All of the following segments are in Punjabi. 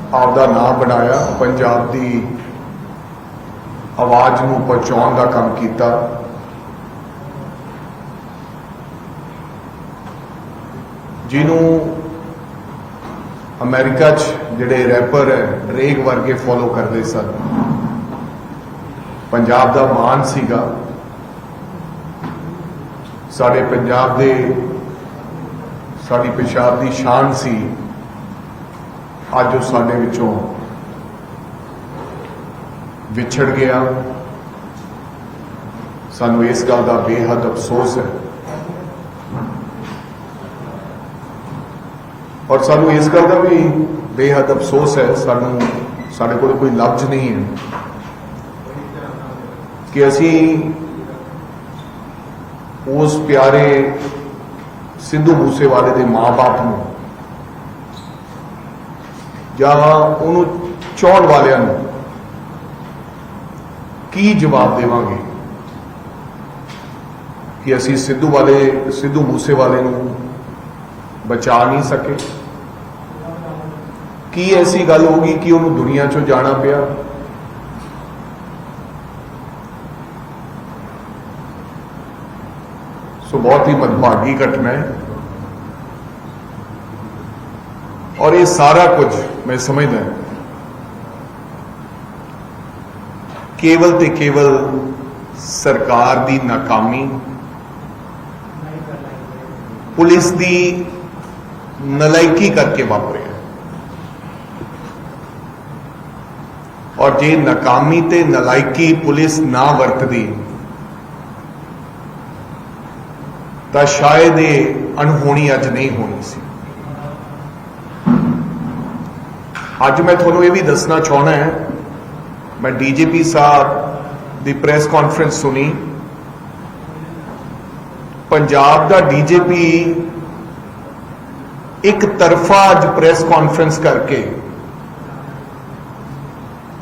आपदा नाम बनाया, पंजाब की आवाज़ नूं पहुँचाउण दा काम कीता। जिन्हों अमेरिका जिहड़े रैपर रेग वर्गे फॉलो करते सन, पंजाब दा मान सीगा, साडे पंजाब दे साडी पेशाब दी शान सी। अज वो साडे विचों विछड़ गया। सानू इस गल का बेहद अफसोस है और सानू इस गल का भी बेहद अफसोस है, सानू साडे कोल कोई लफ्ज नहीं है कि असी उस प्यारे सिद्धू मूसेवाले के माँ बाप नूं जां उन्होंने चाहण वालियां नूं की जवाब देवांगे कि असी सिद्धू मूसेवाले नूं बचा नहीं सके। की ऐसी गल होगी कि उन्होंने दुनिया चों जाना पिया। सो बहुत ही मनभागी घटना है और ये सारा कुछ मैं समझदा केवल ते केवल सरकार दी नाकामी, पुलिस दी नलायकी करके वापरे। और जे नाकामी ते नलायकी पुलिस ना वरतदी तो शायद ये अनहोनी अज नहीं होनी सी। अज मैं थोनों ये भी दसना चाहना है, मैं डीजीपी साहब की प्रेस कॉन्फ्रेंस सुनी। पंजाब का डीजीपी एक तरफा अज प्रेस कॉन्फ्रेंस करके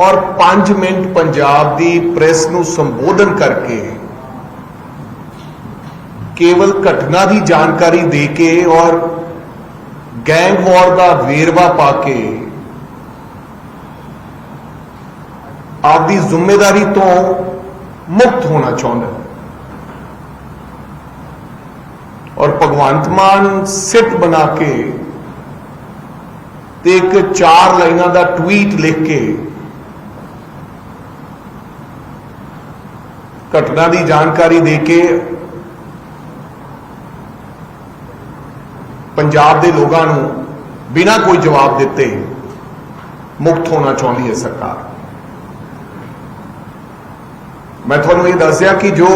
और 5 मिनट पंजाब की प्रेस नूं संबोधन करके केवल घटना की जानकारी देके और गैंग वॉर का वेरवा पाके आपकी जिम्मेदारी तो मुक्त होना चाहता है और भगवंत मान सिट बना के ते एक 4 लाइनों का ट्वीट लिख के घटना की जानकारी देके पंजाब के लोगों को बिना कोई जवाब दिते मुक्त होना चाहती है सरकार। मैं थोड़ा ये दस दिया कि जो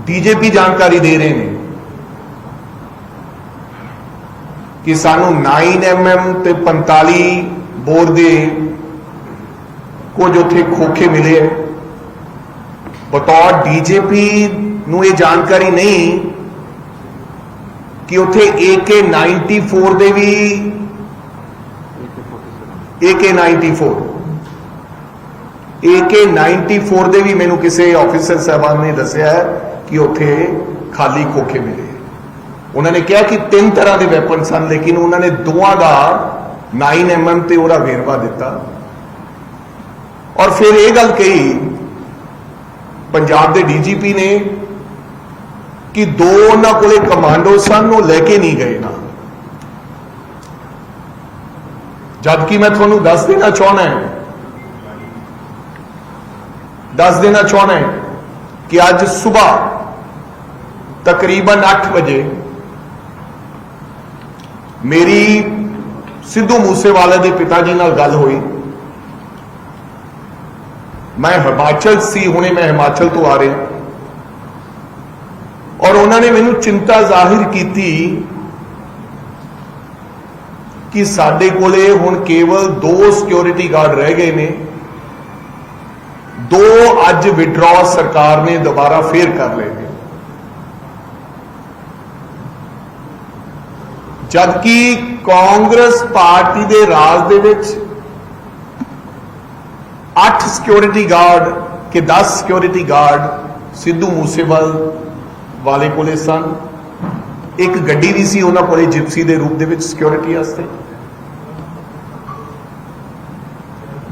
डीजीपी जानकारी दे रहे हैं कि सानू 9mm ते 45 बोर दे कुछ उथे खोखे मिले है। बतौर डीजीपी नू ये जानकारी नहीं कि उथे AK-94 दे भी AK-94 दे भी मैनू किसी ऑफिसर साहबान ने दसिया है कि उथे खाली खोखे मिले। उन्होंने कहा कि 3 तरह के वैपन सन, लेकिन उन्होंने दोवां का 9mm ते उहदा वेरवा दिता और फिर यह गल कही पंजाब के डीजीपी ने कि 2 उन्हां कोले कमांडो सन, वो लेके नहीं गए ना। जबकि मैं थोनू दस देना चाहना है कि आज सुबह तकरीबन 8 बजे मेरी सिद्धू मूसेवाले के पिताजी नाल गल हुई। मैं हिमाचल सी, हुणे मैं हिमाचल तो आ रहा और उन्होंने मैनू चिंता जाहिर की कि साडे कोले हुण केवल 2 सिक्योरिटी गार्ड रह गए ने। 2 अज विड्रॉ सरकार ने दोबारा फिर कर ले, जबकि कांग्रेस पार्टी के राज दे विच 8 सिक्योरिटी गार्ड के 10 सिक्योरिटी गार्ड सिद्धू मूसेवाले कोले सन। एक गड्डी भी सी उन्हां कोले जिप्सी के रूप दे विच सिक्योरिटी वास्ते।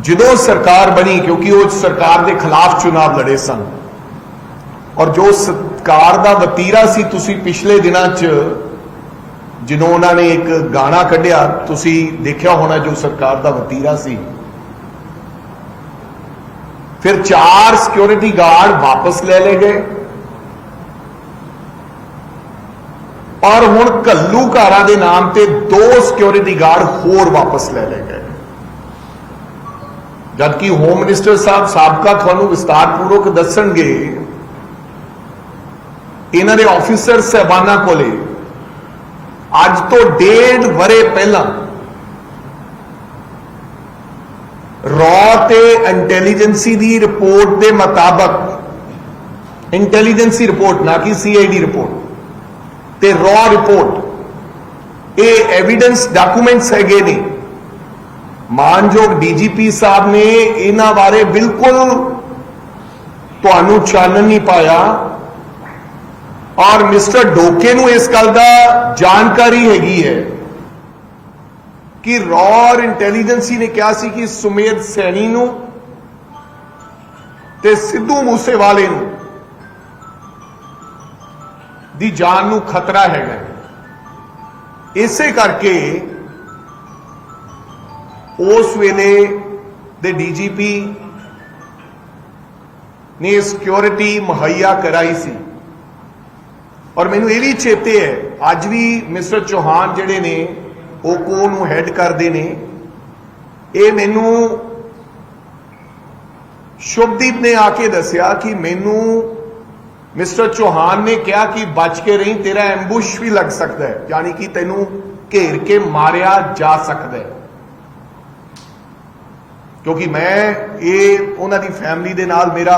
ਜਦੋਂ ਸਰਕਾਰ ਬਣੀ, क्योंकि वो सरकार के खिलाफ चुनाव लड़े सन, और जो सरकार का वतीरा सी, तुसी पिछले दिनों च ਜਦੋਂ ਉਹਨਾਂ ਨੇ एक गाना ਕੱਢਿਆ, तुसी देखा होना जो सरकार का वतीरा सी, फिर 4 सिक्योरिटी गार्ड वापस ले गए और हुण घल्लूघारा के नाम से 2 सिक्योरिटी गार्ड होर वापस ले गए, जबकि होम मिनिस्टर साहब साबका थानू विस्तारपूर्वक दसणगे इन्हां दे ऑफिसर साहबाना कोले अज तो 1.5 वरे पहला रॉ ते इंटैलीजेंसी दी रिपोर्ट के मुताबक, इंटैलीजेंसी रिपोर्ट ना कि CID रिपोर्ट ते रॉ रिपोर्ट, ये एविडेंस डॉक्यूमेंट्स हैगे ने। मानयोग DGP साहब ने इन्हां बारे बिल्कुल तुहानू चानन नहीं पाया, और मिस्टर डोके नू इस गल का जानकारी हैगी है कि रॉ और इंटैलीजेंसी ने कहा सी कि सुमेध सैनी नू ते सिद्धू मूसेवाले नू दी जान नू खतरा है। इसे करके उस वेले दे DGP ने सिक्योरिटी मुहैया कराई सी, और मैनू ये भी चेते है अज भी मिस्टर चौहान जिहड़े ने ओको नू हैड करते ने, ये मैनू शुभदीप ने आके दसिया कि मैनू मिस्टर चौहान ने कहा कि बच के रही, तेरा एम्बुश भी लग सकता है, यानी कि तेनू घेर के मारिया जा सकता है, क्योंकि मैं ये उन्हां दी फैमिली दे नाल मेरा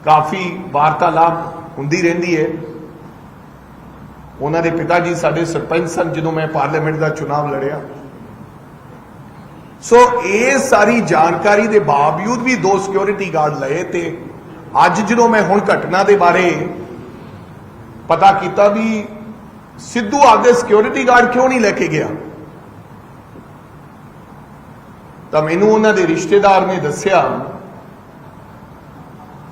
काफ़ी वार्तालाप हुंदी रहिंदी है। उन्होंने पिता जी साडे सरपंच सन जो मैं पार्लीमेंट का चुनाव लड़िया। सो ये सारी जानकारी के बावजूद भी 2 सिक्योरिटी गार्ड लए, ते अज जो मैं हुण घटना के बारे पता किया भी सिद्धू आपदे सिक्योरिटी गार्ड क्यों नहीं लेके गया, तो मैनू उन्होंने रिश्तेदार ने दसिया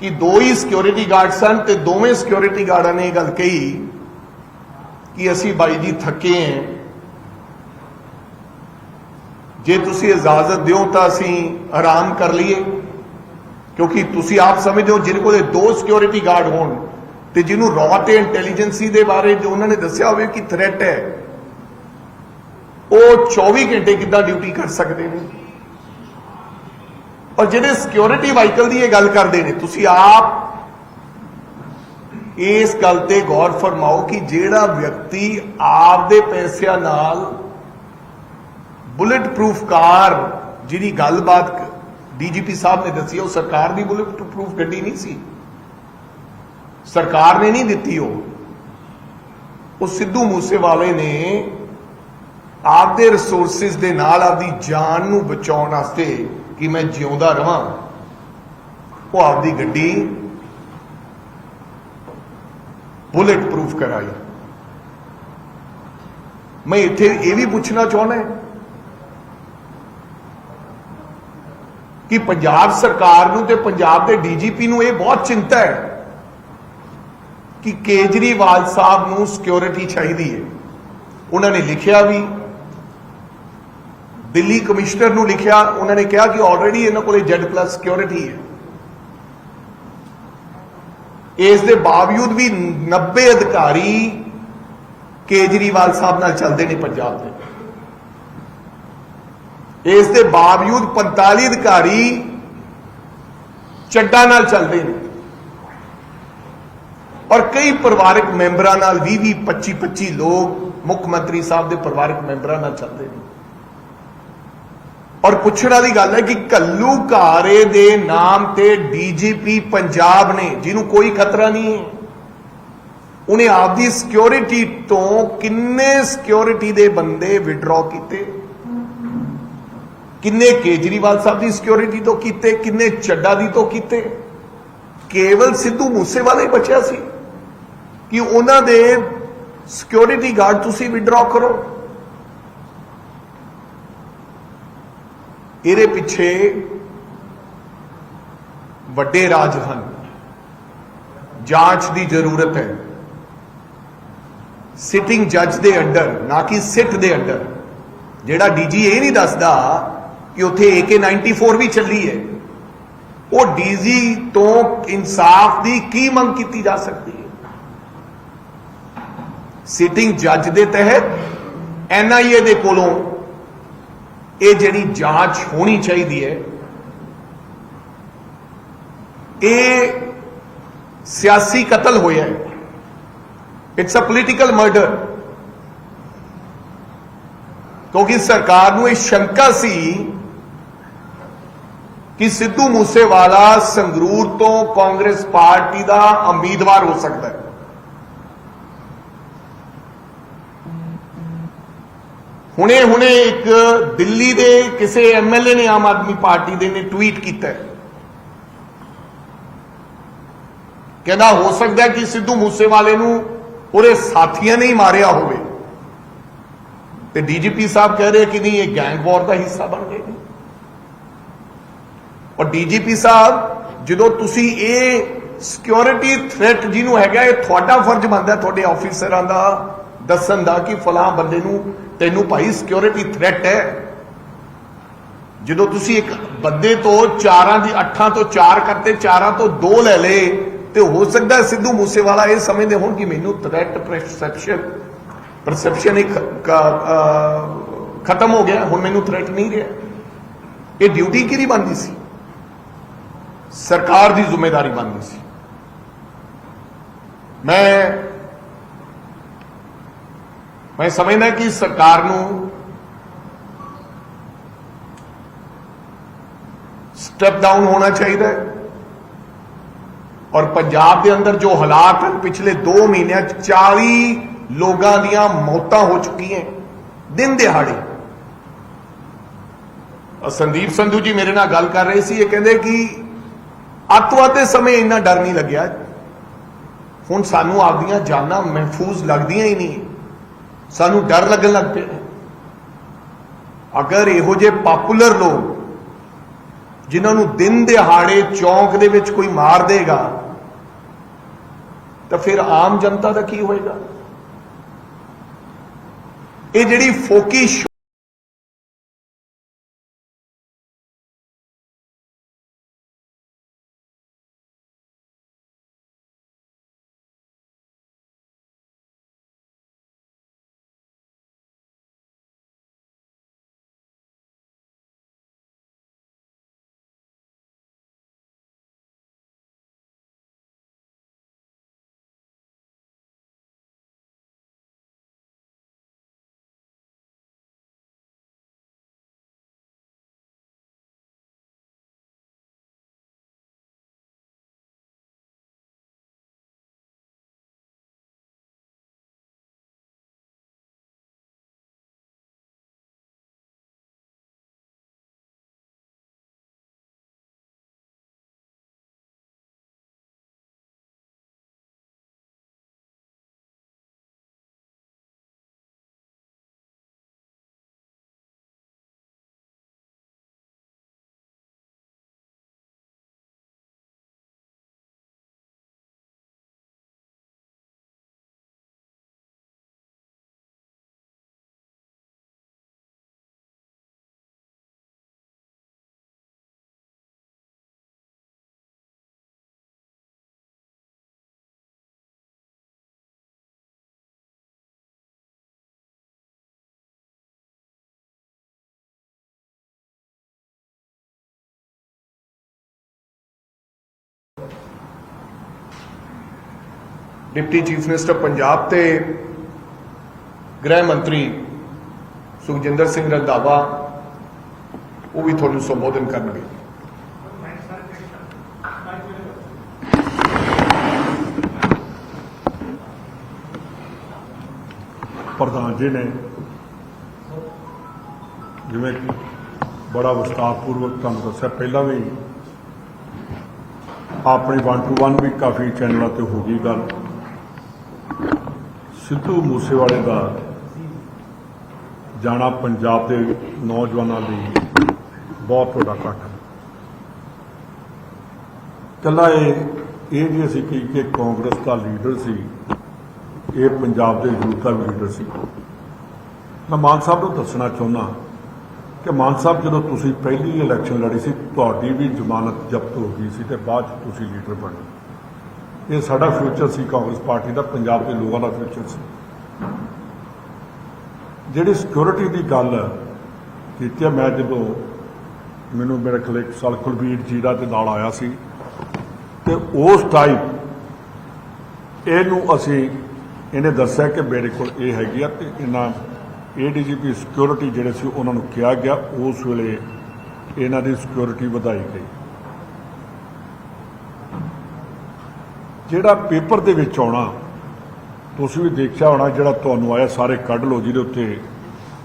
कि 2 ही सिक्योरिटी गार्ड सन, ते दोवें सिक्योरिटी गार्डा ने गल कही कि असी बाई जी थके हैं, जे तुसी इजाजत दो तो असी आराम कर लीए, क्योंकि तुसी आप समझते हो जिन्हें को 2 सिक्योरिटी गार्ड होण ते जिन्हों रॉ ते इंटैलीजेंसी के बारे जो उन्होंने दसिया हो कि थ्रैट है, वो 24 घंटे किद्दां ड्यूटी कर सकते हैं। और जिहड़े सिक्योरिटी वाइकल की गल करते हैं, तुसी आप इस गल ते गौर फरमाओ कि जिहड़ा व्यक्ति आपदे पैसिਆਂ नाल बुलेट प्रूफ कार जिहड़ी गलबात DGP साहब ने दसी, वो सरकार की बुलेट प्रूफ गड्डी नहीं सी, सरकार ने नहीं दिती, वो सिद्धू मूसेवाले ने आपदे रिसोर्सिस दे नाल आपदी जान नू बचाउण वास्ते कि मैं जिउंदा रहां, वो आपदी गड्डी बुलेट प्रूफ कराई। मैं इत्थे यह भी पूछना चाहना है कि पंजाब सरकार नूं ते पंजाब के DGP नूं यह बहुत चिंता है कि केजरीवाल साहब नूं सिक्योरिटी चाहिए है। उन्होंने लिखिया भी, दिल्ली कमिश्नर नूं लिखिया, उन्होंने कहा कि ऑलरेडी इन्हां कोले Z+ सिक्योरिटी है। इस दे बावजूद भी 90 अधिकारी केजरीवाल साहब नाल चलते हैं पंजाब में। इस दे बावजूद 45 अधिकारी चड्डा नाल चलते हैं, और कई परिवारक मैंबरां नाल 20 25 लोग मुख्यमंत्री साहब के परिवारक मैंबरां नाल चलते हैं। और पुछण वाली गल है कि घल्लूघारे दे नाम ते DGP पंजाब ने, जिन्हों कोई खतरा नहीं है, उन्हें आपकी सिक्योरिटी तो किन्ने सिक्योरिटी दे बंदे विड्रॉ किए, किन्ने केजरीवाल साहब की सिक्योरिटी तो किए, किन्ने चड्डा दी तो किए। केवल सिद्धू मूसेवाला ही बचा सी कि उन्हां दे सिक्योरिटी गार्ड तुसी विड्रॉ करो। ये पिछे ਵੱਡੇ ਰਾਜ ਹਨ, ਜਾਂਚ ਦੀ ਜ਼ਰੂਰਤ ਹੈ ਸਿਟਿੰਗ ਜੱਜ ਦੇ ਅੰਡਰ, ਨਾ ਕਿ ਸਿੱਟ ਦੇ ਅੰਡਰ। ਜਿਹੜਾ ਡੀਜੀ ਇਹ ਨਹੀਂ ਦੱਸਦਾ ਕਿ ਉੱਥੇ AK-94 ਵੀ ਚੱਲੀ ਹੈ, ਉਹ ਡੀਜੀ ਤੋਂ ਇਨਸਾਫ ਦੀ ਕੀ ਮੰਗ ਕੀਤੀ ਜਾ ਸਕਦੀ ਹੈ? ਸਿਟਿੰਗ ਜੱਜ ਦੇ ਤਹਿਤ NIA ਦੇ ਕੋਲੋਂ ਇਹ ਜਿਹੜੀ ਜਾਂਚ ਹੋਣੀ ਚਾਹੀਦੀ ਹੈ। ਇਹ ਸਿਆਸੀ ਕਤਲ ਹੋਇਆ ਹੈ, ਇਟਸ ਅ ਪੋਲੀਟੀਕਲ ਮਰਡਰ। ਕਿਉਂਕਿ ਸਰਕਾਰ ਨੂੰ ਇਹ ਸ਼ੰਕਾ ਸੀ ਕਿ ਸਿੱਧੂ ਮੂਸੇਵਾਲਾ ਸੰਗਰੂਰ ਤੋਂ ਕਾਂਗਰਸ ਪਾਰਟੀ ਦਾ ਉਮੀਦਵਾਰ ਹੋ ਸਕਦਾ ਹੈ। ਹੁਣੇ ਇੱਕ ਦਿੱਲੀ ਦੇ ਕਿਸੇ MLA ਨੇ, ਆਮ ਆਦਮੀ ਪਾਰਟੀ ਦੇ ਨੇ ਟਵੀਟ ਕੀਤਾ ਹੈ, ਕਹਿੰਦਾ ਹੋ ਸਕਦਾ ਕਿ ਸਿੱਧੂ ਮੂਸੇਵਾਲੇ ਨੂੰ ਉਹਦੇ ਸਾਥੀਆਂ ਨੇ ਹੀ ਮਾਰਿਆ ਹੋਵੇ। ਤੇ ਡੀਜੀਪੀ ਸਾਹਿਬ ਕਹਿ ਰਹੇ ਕਿ ਨਹੀਂ, ਇਹ ਗੈਂਗ ਵਾਰ ਦਾ ਹਿੱਸਾ ਬਣ ਗਏ ਨੇ। ਔਰ ਡੀਜੀਪੀ ਸਾਹਿਬ, ਜਦੋਂ ਤੁਸੀਂ ਇਹ ਸਿਕਿਉਰਿਟੀ ਥ੍ਰੈਟ ਜਿਹਨੂੰ ਹੈਗਾ, ਇਹ ਤੁਹਾਡਾ ਫਰਜ਼ ਬਣਦਾ ਤੁਹਾਡੇ ਆਫੀਸਰਾਂ ਦਾ ਦੱਸਣ ਦਾ ਕਿ ਫਲਾਂ ਬੰਦੇ ਨੂੰ ਤੈਨੂੰ ਭਾਈ ਸਿਕਿਉਰਿਟੀ ਥ੍ਰੈਟ ਹੈ। ਜਦੋਂ ਤੁਸੀਂ ਇੱਕ ਬੰਦੇ ਤੋਂ 8 ਤੋਂ 4 ਕਰਤੇ, 4 ਤੋਂ 2 ਲੈ ਲਏ, ਤੇ ਹੋ ਸਕਦਾ ਸਿੱਧੂ ਮੂਸੇਵਾਲਾ ਇਹ ਸਮਝਦੇ ਹੋਣ ਕਿ ਮੈਨੂੰ ਥ੍ਰੈਟ ਪਰਸੈਪਸ਼ਨ ਇੱਕ ਖਤਮ ਹੋ ਗਿਆ, ਹੁਣ ਮੈਨੂੰ ਥ੍ਰੈਟ ਨਹੀਂ ਰਿਹਾ। ਇਹ ਡਿਊਟੀ ਕਿਹਦੀ ਬਣਦੀ ਸੀ? ਸਰਕਾਰ ਦੀ ਜ਼ਿੰਮੇਵਾਰੀ ਬਣਦੀ ਸੀ। ਮੈਂ ਸਮਝਦਾ ਕਿ ਸਰਕਾਰ ਨੂੰ ਸਟੈਪ ਡਾਊਨ ਹੋਣਾ ਚਾਹੀਦਾ ਹੈ। ਔਰ ਪੰਜਾਬ ਦੇ ਅੰਦਰ ਜੋ ਹਾਲਾਤ ਹਨ, ਪਿਛਲੇ 2 ਮਹੀਨਿਆਂ 'ਚ 40 ਲੋਕਾਂ ਦੀਆਂ ਮੌਤਾਂ ਹੋ ਚੁੱਕੀਆਂ ਦਿਨ ਦਿਹਾੜੇ। ਸੰਦੀਪ ਸੰਧੂ ਜੀ ਮੇਰੇ ਨਾਲ ਗੱਲ ਕਰ ਰਹੇ ਸੀ, ਇਹ ਕਹਿੰਦੇ ਕਿ ਅੱਤਵਾਦ ਦੇ ਸਮੇਂ ਇੰਨਾ ਡਰ ਨਹੀਂ ਲੱਗਿਆ, ਹੁਣ ਸਾਨੂੰ ਆਪਦੀਆਂ ਜਾਨਾਂ ਮਹਿਫੂਜ਼ ਲੱਗਦੀਆਂ ਹੀ ਨਹੀਂ, ਸਾਨੂੰ ਡਰ ਲੱਗਣ ਲੱਗ ਪਿਆ। ਅਗਰ ਇਹੋ ਜਿਹੇ ਪਾਪੂਲਰ ਲੋਕ ਜਿਨ੍ਹਾਂ ਨੂੰ ਦਿਨ ਦਿਹਾੜੇ ਚੌਂਕ ਦੇ ਵਿੱਚ ਕੋਈ ਮਾਰ ਦੇਗਾ, ਤਾਂ ਫਿਰ ਆਮ ਜਨਤਾ ਦਾ ਕੀ ਹੋਏਗਾ? ਇਹ ਜਿਹੜੀ ਫੋਕੀ डिप्टी चीफ मिनिस्टर पंजाब ते गृह मंत्री सुखजिंदर सिंह रंधावा वो भी थोड़ा संबोधन करनगे। प्रधान जी ने जिवें कि बड़ा विस्तारपूर्वक तुहानूं दस्सिया, पहला भी अपनी 1-to-1 भी काफ़ी चैनलों पर हो गई गल। सिद्धू मूसेवाले का जाना पंजाब के नौजवानों लिए बहुत बड़ा घाटा। ਕੱਲਾ ਇਹ ਜੀ ਅਸੀਂ ਕਹੀ ਕਿ ਕਾਂਗਰਸ ਦਾ ਲੀਡਰ ਸੀ, ਇਹ ਪੰਜਾਬ ਦੇ ਯੂਥ ਦਾ ਵੀ ਲੀਡਰ ਸੀ। ਮੈਂ ਮਾਨ ਸਾਹਿਬ ਨੂੰ ਦੱਸਣਾ ਚਾਹੁੰਦਾ ਕਿ ਮਾਨ ਸਾਹਿਬ, ਜਦੋਂ ਤੁਸੀਂ ਪਹਿਲੀ ਇਲੈਕਸ਼ਨ ਲੜੀ ਸੀ ਤੁਹਾਡੀ ਵੀ ਜ਼ਮਾਨਤ ਜ਼ਬਤ ਹੋ ਗਈ ਸੀ ਤੇ ਬਾਅਦ 'ਚ ਤੁਸੀਂ ਲੀਡਰ ਬਣੇ। ਇਹ ਸਾਡਾ ਫਿਊਚਰ ਸੀ, ਕਾਂਗਰਸ ਪਾਰਟੀ ਦਾ, ਪੰਜਾਬ ਦੇ ਲੋਕਾਂ ਦਾ ਫਿਊਚਰ ਸੀ। ਜਿਹੜੀ ਸਿਕਿਉਰਿਟੀ ਦੀ ਗੱਲ ਕੀਤੀ, ਮੈਂ ਜਦੋਂ ਮੈਨੂੰ ਮੇਰੇ ਖਿਆਲ 1 ਸਾਲ ਕੁਲਬੀਰ ਜੀਰਾ ਦੇ ਨਾਲ ਆਇਆ ਸੀ ਤੇ ਉਸ ਟਾਈਮ ਇਹਨੇ ਦੱਸਿਆ ਕਿ ਮੇਰੇ ਕੋਲ ਇਹ ਹੈਗੀ ਆ ਤੇ ਇਹਨਾਂ ADGP ਸਿਕਿਉਰਿਟੀ ਜਿਹੜੇ ਸੀ ਉਹਨਾਂ ਨੂੰ ਕਿਹਾ ਗਿਆ। ਉਸ ਵੇਲੇ ਇਹਨਾਂ ਦੀ ਸਿਕਿਉਰਿਟੀ ਵਧਾਈ ਗਈ। ਜਿਹੜਾ ਪੇਪਰ ਦੇ ਵਿੱਚ ਆਉਣਾ ਤੁਸੀਂ ਵੀ ਦੇਖਿਆ ਹੋਣਾ, ਜਿਹੜਾ ਤੁਹਾਨੂੰ ਆਇਆ ਸਾਰੇ ਕੱਢ ਲਓ, ਜਿਹਦੇ ਉੱਤੇ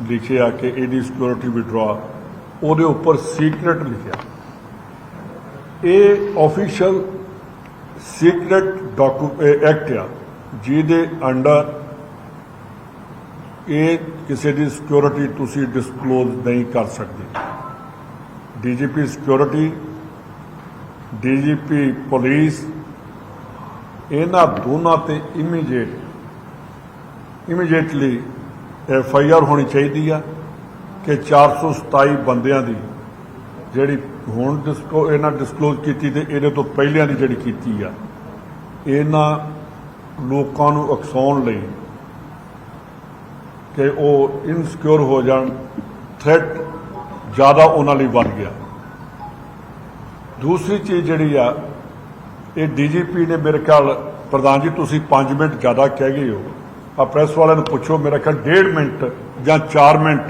ਲਿਖਿਆ ਕਿ ਇਹਦੀ ਸਿਕਿਉਰਿਟੀ ਵਿਡਰਾ, ਉਹਦੇ ਉੱਪਰ ਸੀਕ੍ਰੇਟ ਲਿਖਿਆ। ਇਹ ਆਫੀਸ਼ੀਅਲ ਸੀਕ੍ਰੇਟ ਐਕਟ ਆ, ਜਿਹਦੇ ਅੰਡਰ ਇਹ ਕਿਸੇ ਦੀ ਸਿਕਿਉਰਿਟੀ ਤੁਸੀਂ ਡਿਸਕਲੋਜ਼ ਨਹੀਂ ਕਰ ਸਕਦੇ। DGP ਸਿਕਿਉਰਿਟੀ, DGP ਪੁਲਿਸ, ਇਹਨਾਂ ਦੋਨਾਂ ਤੇ ਇਮੀਡੀਏਟਲੀ FIR ਹੋਣੀ ਚਾਹੀਦੀ ਆ ਕਿ 427 ਬੰਦਿਆਂ ਦੀ ਜਿਹੜੀ ਹੁਣ ਇਹਨਾਂ ਡਿਸਕਲੋਜ਼ ਕੀਤੀ ਤੇ ਇਹਦੇ ਤੋਂ ਪਹਿਲਿਆਂ ਦੀ ਜਿਹੜੀ ਕੀਤੀ ਆ, ਇਹਨਾਂ ਲੋਕਾਂ ਨੂੰ ਉਕਸਾਉਣ ਲਈ ਕਿ ਉਹ ਇਨਸਿਕਿਉਰ ਹੋ ਜਾਣ, ਥ੍ਰੈਟ ਜ਼ਿਆਦਾ ਉਹਨਾਂ ਲਈ ਵੱਧ ਗਿਆ। ਦੂਸਰੀ ਚੀਜ਼ ਜਿਹੜੀ ਆ, ਇਹ DGP ਨੇ ਮੇਰੇ ਖਿਆਲ, ਪ੍ਰਧਾਨ ਜੀ ਤੁਸੀਂ 5 ਮਿੰਟ ਜ਼ਿਆਦਾ ਕਹਿ ਗਏ ਹੋ, ਆ ਪ੍ਰੈਸ ਵਾਲਿਆਂ ਨੂੰ ਪੁੱਛੋ, ਮੇਰਾ ਖਿਆਲ 1.5 ਮਿੰਟ ਜਾਂ 4 ਮਿੰਟ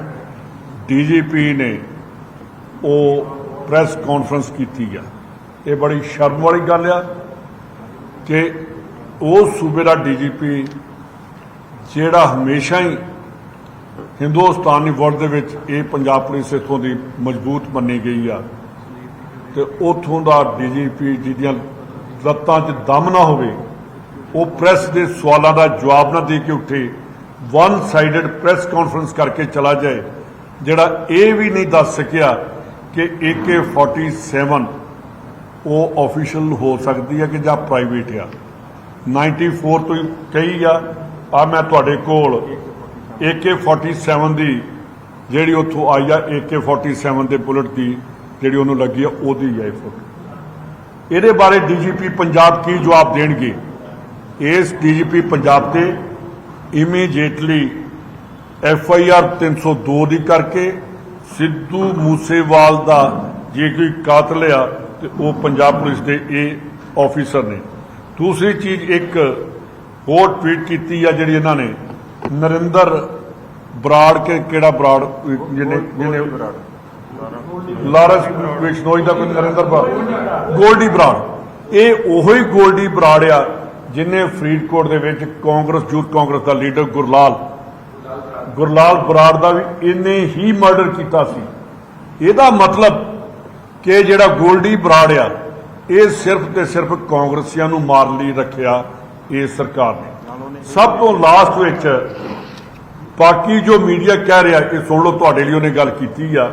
DGP ਨੇ ਉਹ ਪ੍ਰੈਸ ਕਾਨਫਰੰਸ ਕੀਤੀ ਆ। ਇਹ ਬੜੀ ਸ਼ਰਮ ਵਾਲੀ ਗੱਲ ਆ ਕਿ ਉਸ ਸੂਬੇ ਦਾ DGP ਜਿਹੜਾ ਹਮੇਸ਼ਾ ਹੀ ਹਿੰਦੁਸਤਾਨੀ ਵਰਲਡ ਦੇ ਵਿੱਚ, ਇਹ ਪੰਜਾਬ ਪੁਲਿਸ ਇੱਥੋਂ ਦੀ ਮਜ਼ਬੂਤ ਮੰਨੀ ਗਈ ਆ, ਤੇ ਉੱਥੋਂ ਦਾ DGP ਜਿਹਦੀਆਂ ਲੱਤਾਂ 'ਚ ਦਮ ਨਾ ਹੋਵੇ, ਉਹ ਪ੍ਰੈਸ ਦੇ ਸਵਾਲਾਂ ਦਾ ਜਵਾਬ ਨਾ ਦੇ ਕੇ ਉੱਠੇ, ਵਨ ਸਾਈਡਡ ਪ੍ਰੈਸ ਕਾਨਫਰੰਸ ਕਰਕੇ ਚਲਾ ਜਾਏ, ਜਿਹੜਾ ਇਹ ਵੀ ਨਹੀਂ ਦੱਸ ਸਕਿਆ ਕਿ AK-47 ਉਹ ਆਫੀਸ਼ੀਅਲ ਹੋ ਸਕਦੀ ਹੈ ਕਿ ਜਾਂ ਪ੍ਰਾਈਵੇਟ ਆ। 94 ਤੋਂ ਹੀ ਕਹੀ ਆ ਮੈਂ ਤੁਹਾਡੇ ਕੋਲ AK-47 ਦੀ ਜਿਹੜੀ ਉੱਥੋਂ ਆਈ ਆ, AK-47 ਦੇ ਬੁਲਟ ਦੀ ਜਿਹੜੀ ਉਹਨੂੰ ਲੱਗੀ ਆ, ਉਹਦੀ ਹੈ ਫੋਟੋ। ਇਹਦੇ ਬਾਰੇ DGP ਪੰਜਾਬ ਕੀ ਜਵਾਬ ਦੇਣਗੇ? ਇਸ DGP ਪੰਜਾਬ ਤੇ ਇਮੀਡੀਏਟਲੀ FIR 302 ਦੀ ਕਰਕੇ ਸਿੱਧੂ ਮੂਸੇਵਾਲ ਦਾ ਜੇ ਕੋਈ ਕਾਤਲ ਆ ਤੇ ਉਹ ਪੰਜਾਬ ਪੁਲਿਸ ਦੇ ਇਹ ਆਫੀਸਰ ਨੇ। ਦੂਸਰੀ ਚੀਜ਼, ਇੱਕ ਹੋਰ ਟਵੀਟ ਕੀਤੀ ਆ ਜਿਹੜੀ ਇਹਨਾਂ ਨੇ, ਨਰਿੰਦਰ ਬਰਾੜ ਕਿਹੜਾ ਬਰਾੜ, ਜਿਹਨੇ ਲਾਰੈਂਸ ਬਿਸ਼ਨੋਈ ਦਾ ਕੋਈ ਨਰਿੰਦਰ ਗੋਲਡੀ ਬਰਾੜ, ਇਹ ਉਹੀ ਗੋਲਡੀ ਬਰਾੜ ਆ ਜਿਹਨੇ ਫਰੀਦਕੋਟ ਦੇ ਵਿੱਚ ਕਾਂਗਰਸ, ਯੂਥ ਕਾਂਗਰਸ ਦਾ ਲੀਡਰ ਗੁਰਲਾਲ ਬਰਾੜ ਦਾ ਵੀ ਇਹਨੇ ਹੀ ਮਰਡਰ ਕੀਤਾ ਸੀ। ਇਹਦਾ ਮਤਲਬ ਕਿ ਜਿਹੜਾ ਗੋਲਡੀ ਬਰਾੜ ਆ, ਇਹ ਸਿਰਫ ਤੇ ਸਿਰਫ ਕਾਂਗਰਸੀਆਂ ਨੂੰ ਮਾਰਨ ਲਈ ਰੱਖਿਆ ਇਸ ਸਰਕਾਰ ਨੇ। ਸਭ ਤੋਂ ਲਾਸਟ ਵਿੱਚ ਬਾਕੀ ਜੋ ਮੀਡੀਆ ਕਹਿ ਰਿਹਾ, ਇਹ ਸੁਣ ਲਓ, ਤੁਹਾਡੇ ਲਈ ਉਹਨੇ ਗੱਲ ਕੀਤੀ ਆ,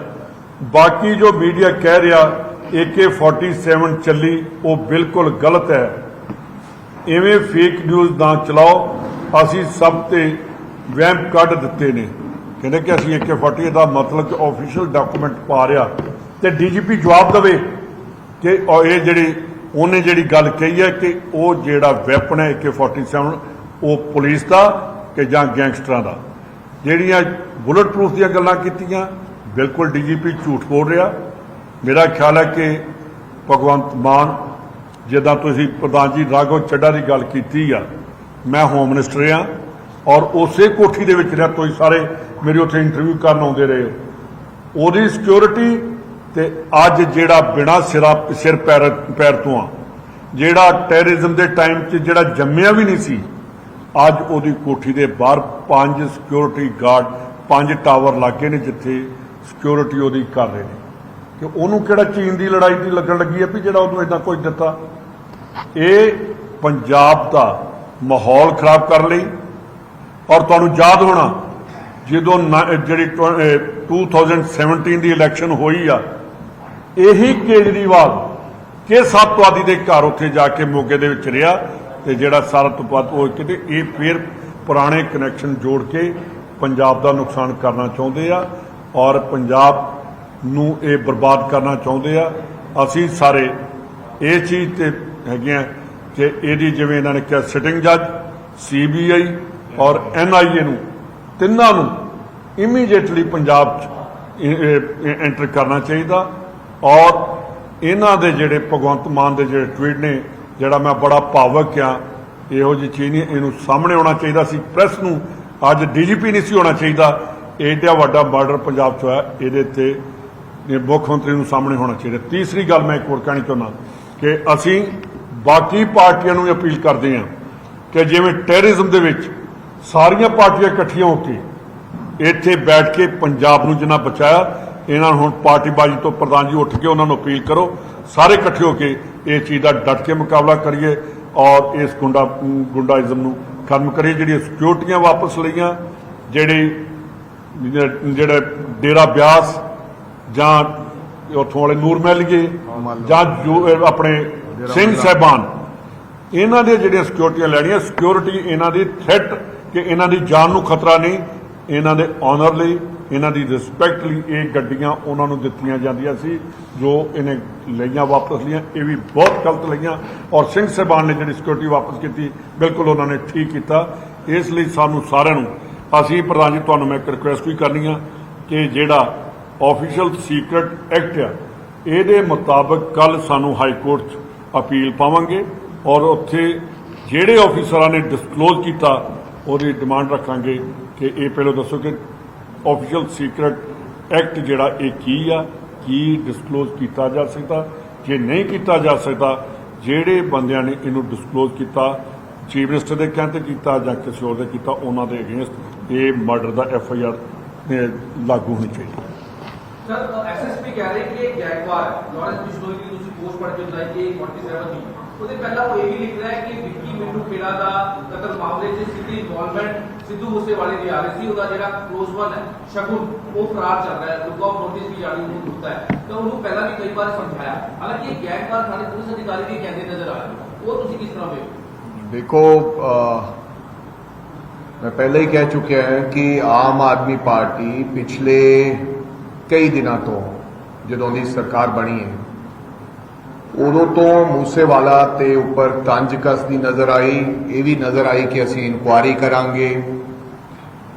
ਬਾਕੀ ਜੋ ਮੀਡੀਆ ਕਹਿ ਰਿਹਾ AK-47 ਚੱਲੀ, ਉਹ ਬਿਲਕੁਲ ਗਲਤ ਹੈ। ਇਵੇਂ ਫੇਕ ਨਿਊਜ਼ ਨਾ ਚਲਾਓ। ਅਸੀਂ ਸਭ ਤੇ ਵਹਿਮ ਕੱਢ ਦਿੱਤੇ ਨੇ। ਕਹਿੰਦੇ ਕਿ ਅਸੀਂ AK-40 ਦਾ ਮਤਲਬ ਕਿ ਆਫੀਸ਼ੀਅਲ ਡਾਕੂਮੈਂਟ ਪਾ ਰਿਹਾ, ਤੇ DGP ਜਵਾਬ ਦੇਵੇ ਕਿ ਇਹ ਉਹਨੇ ਜਿਹੜੀ ਗੱਲ ਕਹੀ ਹੈ ਕਿ ਉਹ ਜਿਹੜਾ ਵੈਪਨ ਹੈ AK-47 ਉਹ ਪੁਲਿਸ ਦਾ ਕਿ ਜਾਂ ਗੈਂਗਸਟਰਾਂ ਦਾ। ਜਿਹੜੀਆਂ ਬੁਲਟ ਪ੍ਰੂਫ ਦੀਆਂ ਗੱਲਾਂ ਕੀਤੀਆਂ, ਬਿਲਕੁਲ DGP ਝੂਠ ਬੋਲ ਰਿਹਾ। ਮੇਰਾ ਖਿਆਲ ਹੈ ਕਿ ਭਗਵੰਤ ਮਾਨ, ਜਿੱਦਾਂ ਤੁਸੀਂ ਪ੍ਰਧਾਨ ਜੀ ਰਾਘਵ ਚੱਡਾ ਦੀ ਗੱਲ ਕੀਤੀ ਆ, ਮੈਂ ਹੋਮ ਮਿਨਿਸਟਰ ਆ ਔਰ ਉਸੇ ਕੋਠੀ ਦੇ ਵਿੱਚ ਰਿਹਾ, ਤੁਸੀਂ ਸਾਰੇ ਮੇਰੇ ਉੱਥੇ ਇੰਟਰਵਿਊ ਕਰਨ ਆਉਂਦੇ ਰਹੇ ਹੋ। ਉਹਦੀ ਸਿਕਿਉਰਿਟੀ ਤੇ ਅੱਜ ਜਿਹੜਾ ਬਿਨਾਂ ਸਿਰ ਪੈਰ ਤੋਂ ਆ, ਜਿਹੜਾ ਟੈਰਰਿਜ਼ਮ ਦੇ ਟਾਈਮ 'ਚ ਜਿਹੜਾ ਜੰਮਿਆ ਵੀ ਨਹੀਂ ਸੀ, ਅੱਜ ਉਹਦੀ ਕੋਠੀ ਦੇ ਬਾਹਰ 5 ਸਿਕਿਉਰਿਟੀ ਗਾਰਡ, 5 ਟਾਵਰ ਲੱਗੇ ਨੇ ਜਿੱਥੇ ਸਿਕਿਉਰਿਟੀ ਉਹਦੀ ਕਰ ਰਹੇ ਨੇ। ਕਿ ਉਹਨੂੰ ਕਿਹੜਾ ਚੀਨ ਦੀ ਲੜਾਈ ਦੀ ਲੱਗਣ ਲੱਗੀ ਹੈ ਵੀ ਜਿਹੜਾ ਉਹਨੂੰ ਇਦਾਂ ਕੁਝ ਦਿੱਤਾ। ਇਹ ਪੰਜਾਬ ਦਾ ਮਾਹੌਲ ਖਰਾਬ ਕਰਨ ਲਈ। ਔਰ ਤੁਹਾਨੂੰ ਯਾਦ ਹੋਣਾ ਜਦੋਂ ਜਿਹੜੀ 2017 ਦੀ ਇਲੈਕਸ਼ਨ ਹੋਈ ਆ, ਇਹੀ ਕੇਜਰੀਵਾਲ ਕਿਸ ਅੱਤਵਾਦੀ ਦੇ ਘਰ ਉੱਥੇ ਜਾ ਕੇ ਮੋਗੇ ਦੇ ਵਿੱਚ ਰਿਹਾ ਤੇ ਜਿਹੜਾ ਸਾਰਾ ਤੋਂ ਵੱਧ ਉਹ ਕਿਤੇ ਇਹ ਫਿਰ ਪੁਰਾਣੇ ਕਨੈਕਸ਼ਨ ਜੋੜ ਕੇ ਪੰਜਾਬ ਦਾ ਨੁਕਸਾਨ ਕਰਨਾ ਚਾਹੁੰਦੇ ਆ ਔਰ ਪੰਜਾਬ ਨੂੰ ਇਹ ਬਰਬਾਦ ਕਰਨਾ ਚਾਹੁੰਦੇ ਆ। ਅਸੀਂ ਸਾਰੇ ਇਹ ਚੀਜ਼ ਤੇ ਹੈਗੇ ਆ ਕਿ ਇਹਦੀ ਜਿਵੇਂ ਇਹਨਾਂ ਨੇ ਕਿਹਾ ਸਿਟਿੰਗ ਜੱਜ, CBI ਔਰ NIA ਨੂੰ ਤਿੰਨਾਂ ਨੂੰ ਇਮੀਡੀਏਟਲੀ ਪੰਜਾਬ 'ਚ ਐਂਟਰ ਕਰਨਾ ਚਾਹੀਦਾ ਔਰ ਇਹਨਾਂ ਦੇ ਜਿਹੜੇ ਭਗਵੰਤ ਮਾਨ ਦੇ ਜਿਹੜੇ ਟਵੀਟ ਨੇ ਜਿਹੜਾ ਮੈਂ ਬੜਾ ਭਾਵਕ ਆ ਇਹੋ ਜਿਹੀ ਚੀਜ਼ ਨਹੀਂ, ਇਹਨੂੰ ਸਾਹਮਣੇ ਆਉਣਾ ਚਾਹੀਦਾ ਸੀ ਪ੍ਰੈਸ ਨੂੰ। ਅੱਜ DGP ਨਹੀਂ ਸੀ ਹੋਣਾ ਚਾਹੀਦਾ। ਏਡਾ ਵੱਡਾ ਮਰਡਰ ਪੰਜਾਬ 'ਚ ਹੋਇਆ, ਇਹਦੇ ਤੇ ਮੁੱਖ ਮੰਤਰੀ ਨੂੰ ਸਾਹਮਣੇ ਹੋਣਾ ਚਾਹੀਦਾ। ਤੀਸਰੀ ਗੱਲ ਮੈਂ ਇੱਕ ਹੋਰ ਕਹਿਣੀ ਚਾਹੁੰਦਾ ਕਿ ਅਸੀਂ ਬਾਕੀ ਪਾਰਟੀਆਂ ਨੂੰ ਅਪੀਲ ਕਰਦੇ ਹਾਂ ਕਿ ਜਿਵੇਂ ਟੈਰਰਿਜ਼ਮ ਦੇ ਵਿੱਚ ਸਾਰੀਆਂ ਪਾਰਟੀਆਂ ਇਕੱਠੀਆਂ ਹੋ ਕੇ ਇੱਥੇ ਬੈਠ ਕੇ ਪੰਜਾਬ ਨੂੰ ਜਿੰਨਾ ਬਚਾਇਆ, ਇਹਨਾਂ ਨੂੰ ਹੁਣ ਪਾਰਟੀਬਾਜ਼ੀ ਤੋਂ ਪ੍ਰਧਾਨ ਜੀ ਉੱਠ ਕੇ ਉਹਨਾਂ ਨੂੰ ਅਪੀਲ ਕਰੋ ਸਾਰੇ ਇਕੱਠੇ ਹੋ ਕੇ ਇਹ ਚੀਜ਼ ਦਾ ਡਟ ਕੇ ਮੁਕਾਬਲਾ ਕਰੀਏ ਔਰ ਇਸ ਗੁੰਡਾਇਜ਼ਮ ਨੂੰ ਖਤਮ ਕਰੀਏ। ਜਿਹੜੀਆਂ ਸਿਕਿਉਰਟੀਆਂ ਵਾਪਸ ਲਈਆਂ, ਜਿਹੜੇ ਡੇਰਾ ਬਿਆਸ ਜਾਂ ਉੱਥੋਂ ਵਾਲੇ ਨੂਰ ਮਹਿਲੀਏ ਜਾਂ ਆਪਣੇ ਸਿੰਘ ਸਾਹਿਬਾਨ, ਇਹਨਾਂ ਦੀਆਂ ਜਿਹੜੀਆਂ ਸਿਕਿਉਰਟੀਆਂ ਲੈਣੀਆਂ, ਸਿਕਿਉਰਿਟੀ ਇਹਨਾਂ ਦੀ ਥ੍ਰੈਟ ਕਿ ਇਹਨਾਂ ਦੀ ਜਾਨ ਨੂੰ ਖਤਰਾ ਨਹੀਂ, ਇਹਨਾਂ ਦੇ ਆਨਰ ਲਈ, ਇਹਨਾਂ ਦੀ ਰਿਸਪੈਕਟ ਲਈ ਇਹ ਗੱਡੀਆਂ ਉਹਨਾਂ ਨੂੰ ਦਿੱਤੀਆਂ ਜਾਂਦੀਆਂ ਸੀ ਜੋ ਇਹਨੇ ਲਈਆਂ ਵਾਪਸ ਲਈਆਂ। ਇਹ ਵੀ ਬਹੁਤ ਗਲਤ ਲਈਆਂ ਔਰ ਸਿੰਘ ਸਾਹਿਬਾਨ ਨੇ ਜਿਹੜੀ ਸਿਕਿਉਰਿਟੀ ਵਾਪਸ ਕੀਤੀ ਬਿਲਕੁਲ ਉਹਨਾਂ ਨੇ ਠੀਕ ਕੀਤਾ। ਇਸ ਲਈ ਸਾਨੂੰ ਸਾਰਿਆਂ ਨੂੰ, ਅਸੀਂ ਪ੍ਰਧਾਨ ਜੀ ਤੁਹਾਨੂੰ ਮੈਂ ਇੱਕ ਰਿਕੁਐਸਟ ਵੀ ਕਰਨੀ ਆ ਕਿ ਜਿਹੜਾ ਆਫੀਸ਼ੀਅਲ ਸੀਕ੍ਰੇਟ ਐਕਟ ਆ ਇਹਦੇ ਮੁਤਾਬਕ ਕੱਲ ਸਾਨੂੰ ਹਾਈ ਕੋਰਟ 'ਚ ਅਪੀਲ ਪਾਵਾਂਗੇ ਔਰ ਉੱਥੇ ਜਿਹੜੇ ਆਫੀਸਰਾਂ ਨੇ ਡਿਸਕਲੋਜ਼ ਕੀਤਾ ਉਹਦੀ ਡਿਮਾਂਡ ਰੱਖਾਂਗੇ ਕਿ ਇਹ ਪਹਿਲਾਂ ਦੱਸੋ ਕਿ ਆਫੀਸ਼ੀਅਲ ਸੀਕ੍ਰੇਟ ਐਕਟ ਜਿਹੜਾ ਇਹ ਕੀ ਆ, ਕੀ ਡਿਸਕਲੋਜ਼ ਕੀਤਾ ਜਾ ਸਕਦਾ, ਜੇ ਨਹੀਂ ਕੀਤਾ ਜਾ ਸਕਦਾ ਜਿਹੜੇ ਬੰਦਿਆਂ ਨੇ ਇਹਨੂੰ ਡਿਸਕਲੋਜ਼ ਕੀਤਾ ਚੀਫ ਮਿਨਿਸਟਰ ਦੇ ਕਹਿਣ ਤੇ ਕੀਤਾ ਜਾਂ ਕਿਸੇ ਹੋਰ ਦੇ ਕੀਤਾ ਉਹਨਾਂ ਦੇ ਅਗੇਂਸਟ ਇਹ ਮਰਡਰ ਦਾ FIR ਲਾਗੂ ਹੋਣੀ ਚਾਹੀਦੀ। सर SSP कह रहे हैं कि एक गैंगवार लॉरेंस बिश्नोई की दूसरी पोस्ट पढ़ के बताई कि 47 थी ਉਹਦੇ ਪਹਿਲਾਂ ਉਹ ਇਹ ਵੀ ਲਿਖ ਰਿਹਾ ਹੈ ਕਿ ਵਿੱਕੀ ਮਿੰਟੂ ਖੇੜਾ ਦਾ ਕਤਲ ਮਾਮਲੇ 'ਚ ਸਿੱਧੀ ਇਨਵੋਲਵਮੈਂਟ ਸਿੱਧੂ ਮੂਸੇਵਾਲੇ ਦੀ ਆ ਰਹੀ ਸੀ। ਉਹਦਾ ਜਿਹੜਾ ਕਲੋਜ਼ ਵਨ ਹੈ ਸ਼ਗੁਨ ਉਹ ਫਰਾਰ ਚੱਲ ਰਿਹਾ ਹੈ, ਲੁੱਕ ਆਊਟ ਨੋਟਿਸ ਵੀ ਜਾਰੀ ਨੂੰ ਦਿੱਤਾ ਹੈ ਤਾਂ ਉਹਨੂੰ ਪਹਿਲਾਂ ਵੀ ਕਈ ਵਾਰ ਸਮਝਾਇਆ। ਹਾਲਾਂਕਿ ਇਹ ਗੈਂਗਵਾਰ ਥਾਣੇ ਪੁਲਿਸ ਅਧਿਕਾਰੀ ਵੀ ਕਹਿੰਦੇ ਨਜ਼ਰ ਆ ਰਹੇ, ਉਹ ਤੁਸੀਂ ਕਿਸ ਤਰ੍ਹਾਂ ਵੇਖੋ? देखो मैं पहले ही कह चुके हैं कि आम आदमी पार्टी पिछले कई दिनों तो ਜਦੋਂ ਦੀ ਸਰਕਾਰ ਬਣੀ ਹੈ ਉਦੋਂ ਤੋਂ ਮੂਸੇਵਾਲਾ ਤੇ ਉੱਪਰ ਤੰਜ ਕੱਸਦੀ ਨਜ਼ਰ ਆਈ। ਇਹ ਵੀ ਨਜ਼ਰ ਆਈ ਕਿ ਅਸੀਂ ਇਨਕੁਆਇਰੀ ਕਰਾਂਗੇ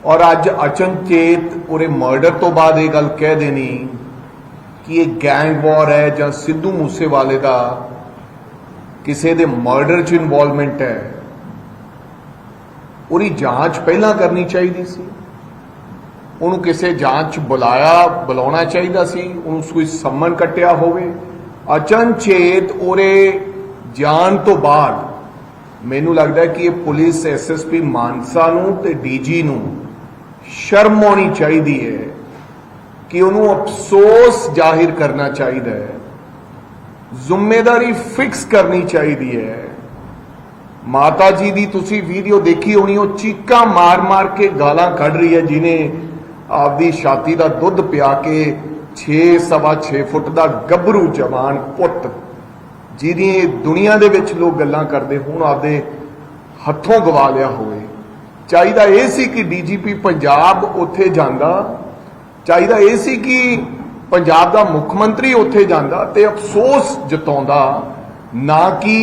ਔਰ ਅੱਜ ਅਚਨਚੇਤ ਉਹਦੇ ਮਰਡਰ ਤੋਂ ਬਾਅਦ ਇਹ ਗੱਲ ਕਹਿ ਦੇਣੀ ਕਿ ਇਹ ਗੈਂਗ ਵਾਰ ਹੈ ਜਾਂ ਸਿੱਧੂ ਮੂਸੇਵਾਲੇ ਦਾ ਕਿਸੇ ਦੇ ਮਰਡਰ 'ਚ ਇਨਵੋਲਵਮੈਂਟ ਹੈ, ਉਹਦੀ ਜਾਂਚ ਪਹਿਲਾਂ ਕਰਨੀ ਚਾਹੀਦੀ ਸੀ। ਉਹਨੂੰ ਕਿਸੇ ਜਾਂਚ ਬੁਲਾਉਣਾ ਚਾਹੀਦਾ ਸੀ, ਉਹਨੂੰ ਕੋਈ ਸੰਮਨ ਕੱਟਿਆ ਹੋਵੇ। ਅਚਨਚੇਤ ਉਹਦੇ ਜਾਣ ਤੋਂ ਬਾਅਦ ਮੈਨੂੰ ਲੱਗਦਾ ਕਿ ਇਹ ਪੁਲਿਸ SSP ਮਾਨਸਾ ਨੂੰ ਤੇ DG ਨੂੰ ਸ਼ਰਮ ਆਉਣੀ ਚਾਹੀਦੀ ਹੈ ਕਿ ਉਹਨੂੰ ਅਫਸੋਸ ਜ਼ਾਹਿਰ ਕਰਨਾ ਚਾਹੀਦਾ ਹੈ, ਜ਼ਿੰਮੇਵਾਰੀ ਫਿਕਸ ਕਰਨੀ ਚਾਹੀਦੀ ਹੈ। ਮਾਤਾ ਜੀ ਦੀ ਤੁਸੀਂ ਵੀਡੀਓ ਦੇਖੀ ਹੋਣੀ, ਉਹ ਚੀਕਾਂ ਮਾਰ ਕੇ ਗਾਲਾਂ ਕੱਢ ਰਹੀ ਹੈ ਜਿਹਨੇ ਆਪਦੀ ਛਾਤੀ ਦਾ ਦੁੱਧ ਪਿਆ ਕੇ 6.25 ਫੁੱਟ ਦਾ ਗੱਭਰੂ ਜਵਾਨ ਪੁੱਤ ਜਿਹਦੀ ਦੁਨੀਆ ਦੇ ਵਿੱਚ ਲੋਕ ਗੱਲਾਂ ਕਰਦੇ ਹੁਣ ਆਪਦੇ ਹੱਥੋਂ ਗਵਾ ਲਿਆ ਹੋਵੇ। ਚਾਹੀਦਾ ਇਹ ਸੀ ਕਿ DGP ਪੰਜਾਬ ਉੱਥੇ ਜਾਂਦਾ, ਚਾਹੀਦਾ ਇਹ ਸੀ ਕਿ ਪੰਜਾਬ ਦਾ ਮੁੱਖ ਮੰਤਰੀ ਉੱਥੇ ਜਾਂਦਾ ਤੇ ਅਫਸੋਸ ਜਤਾਉਂਦਾ, ਨਾ ਕਿ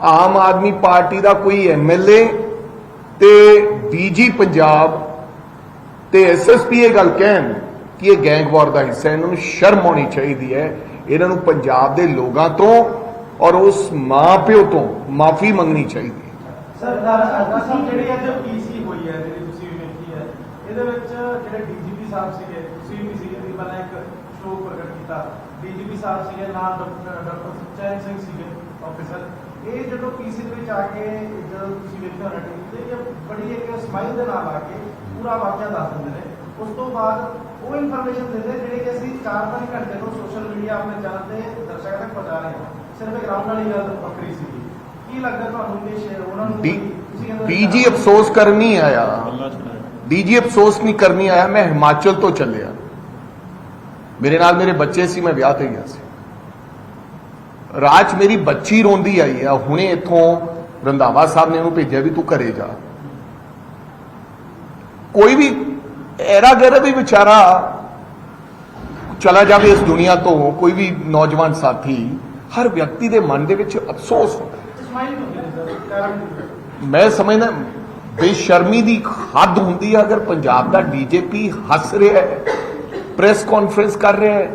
ਆਮ ਆਦਮੀ ਪਾਰਟੀ ਦਾ ਕੋਈ MLA ਤੇ DG ਪੰਜਾਬ ਤੇ SSP ਇਹ ਗੱਲ ਕਹਿਣ ਕਿ ਇਹ ਗੈਂਗਵਾਰ ਦਾ ਹਿੱਸਾ। ਇਹਨਾਂ ਨੂੰ ਸ਼ਰਮ ਆਉਣੀ ਚਾਹੀਦੀ ਹੈ। ਇਹਨਾਂ ਨੂੰ ਪੰਜਾਬ ਦੇ ਲੋਕਾਂ ਤੋਂ ਔਰ ਉਸ ਮਾਂ ਪਿਓ ਤੋਂ ਮਾਫੀ ਮੰਗਣੀ ਚਾਹੀਦੀ ਹੈ। ਸਰ ਜਿਹੜੀ ਅੱਜ PC ਹੋਈ ਹੈ, ਜਿਹੜੀ ਤੁਸੀਂ ਵੇਖੀ ਹੈ, ਇਹਦੇ ਵਿੱਚ ਜਿਹੜੇ DGP ਸਾਹਿਬ ਸੀਗੇ, ਤੁਸੀਂ ਵੀ ਸੀਗੇ, ਪਹਿਲਾਂ ਇੱਕ ਸ਼ੋਕ ਪ੍ਰਗਟ ਕੀਤਾ। DGP ਸਾਹਿਬ ਸੀਗੇ ਨਾਲ ਡਾਕਟਰ ਸੁਖਚੈਨ ਸਿੰਘ ਸੀਗੇ ਆਫੀਸਰ। ਇਹ ਜਦੋਂ PC ਦੇ ਵਿੱਚ ਆ ਕੇ ਜਦੋਂ ਤੁਸੀਂ ਵੇਖਿਆ ਹੋਣਾ ਤੇ ਇਹ ਬੜੀ ਇੱਕ ਸਮਾਈਲ ਦੇ ਨਾਲ ਆ ਕੇ ਪੂਰਾ ਵਾਕਿਆ ਦੱਸ ਦਿੰਦੇ ਨੇ। ਉਸ ਤੋਂ ਬਾਅਦ ਉਹ ਇਨਫੋਰਮੇਸ਼ਨ ਦਿੰਦੇ ਜਿਹੜੇ ਕਿ ਅਸੀਂ 4-5 ਘੰਟੇ ਤੋਂ ਸੋਸ਼ਲ ਮੀਡੀਆ ਆਪਣੇ ਚੈਨਲ ਤੇ ਦਰਸ਼ਕਾਂ ਤੱਕ ਪਹੁੰਚਾ ਰਹੇ ਹਾਂ। ਸਿਰਫ ਗਰਾਊਂਡ ਵਾਲੀ ਗੱਲ ਵੱਖਰੀ ਸੀਗੀ। ਕੀ ਲੱਗਦਾ ਤੁਹਾਨੂੰ ਕਿ ਉਹਨਾਂ ਨੂੰ DG ਅਫਸੋਸ ਕਰਨ ਨਹੀਂ ਆਇਆ, DG ਅਫਸੋਸ ਨਹੀਂ ਕਰਨੀ ਆਇਆ। ਮੈਂ ਹਿਮਾਚਲ ਤੋਂ ਚੱਲਿਆ, ਮੇਰੇ ਨਾਲ ਮੇਰੇ ਬੱਚੇ ਸੀ, ਮੈਂ ਵਿਆਹ ਤੇ ਗਿਆ ਸੀ। ਰਾਜ ਮੇਰੀ ਬੱਚੀ ਰੋਂਦੀ ਆਈ ਆ ਹੁਣੇ ਇੱਥੋਂ ਰੰਧਾਵਾ ਸਾਹਿਬ ਨੇ ਉਹਨੂੰ ਭੇਜਿਆ ਵੀ ਤੂੰ ਘਰੇ ਜਾ। ਕੋਈ ਵੀ ਐਰਾ ਗੈਰਾ ਵੀ ਵਿਚਾਰਾ ਚਲਾ ਜਾਵੇ ਇਸ ਦੁਨੀਆ ਤੋਂ, ਕੋਈ ਵੀ ਨੌਜਵਾਨ ਸਾਥੀ, ਹਰ ਵਿਅਕਤੀ ਦੇ ਮਨ ਦੇ ਵਿੱਚ ਅਫਸੋਸ ਹੁੰਦਾ। ਮੈਂ ਸਮਝਦਾ ਬੇਸ਼ਰਮੀ ਦੀ ਹੱਦ ਹੁੰਦੀ ਹੈ। ਅਗਰ ਪੰਜਾਬ ਦਾ ਡੀਜੀਪੀ ਹੱਸ ਰਿਹਾ ਹੈ, ਪ੍ਰੈਸ ਕਾਨਫਰੰਸ ਕਰ ਰਿਹਾ ਹੈ,